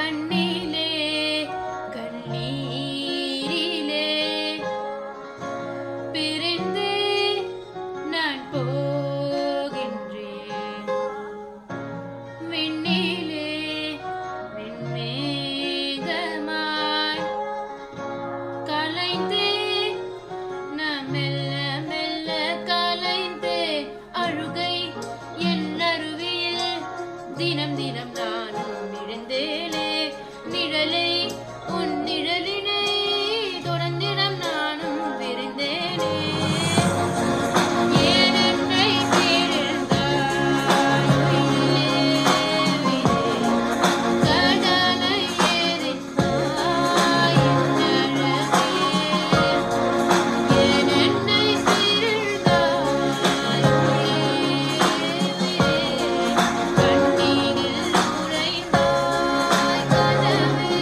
கண்ணிலே கண்ணீரிலே பிரிந்து நான் போகின்றேன். விண்ணிலே வெண்மேகமாய் கலைந்தே நான் மெல்ல மெல்ல கலைந்தே அழுகை என் அருவியில் தினம் தினம் நானும் விழுந்தேனே. நிழலை உன் நிழலினை தொடர்ந்திடம் நானும் விரிந்தேனே. ஏன் என்னை பிரிந்தாய் உயிரே, கடலை ஏறினாய் என் அழகே. ஏன் என்னை பிரிந்தாய் உயிரே, கண்ணீரில் உறைந்தாய் கனவே.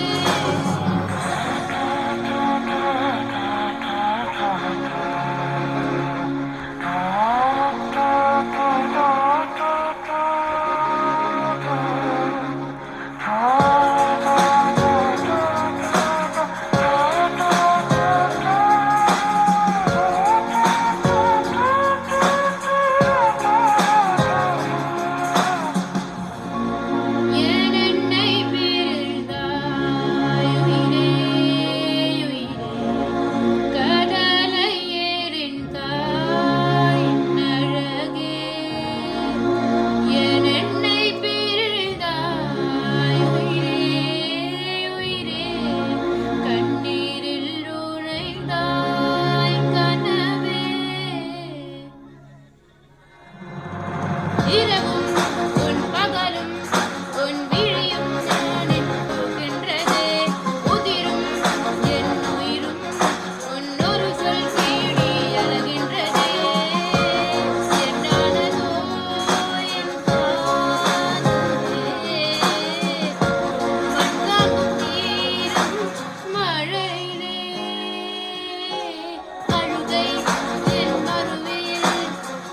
ஏன் என்னை பிரிந்தாய் உயிரே, கடலை ஏறிந்தாய் என் அழகே. ஏன் என்னை பிரிந்தாய் உயிரே, கண்ணீரில் உறைந்தாய் கனவே. இரவும் உன் பகலும் உன் விழியும் நானின் போகின்றதே. உதிரும் என் உயிரும் உன் ஒரு சொல் தேடி அலைகின்றதே. என்னானதோ என் காதலே, மண்தாங்கும் தீரும் மழையிலே. அழுகை என் மறுவையில்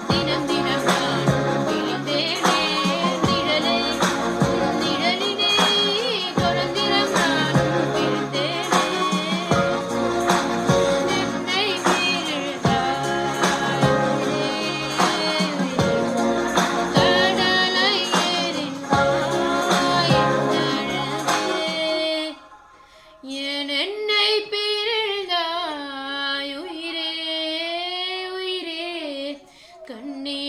தினம் தினம் நானும் விழித்தேனே. நிழலை உன் நிழலினை தொடர்ந்திடம் நானும் விழித்தேனே. என்னை பிரிந்தாய் உயிரே, கடலை ஏறினாய் என் அழகே. ஏன் என்னை பிரிந்தாய் உயிரே, கண்ணீரில்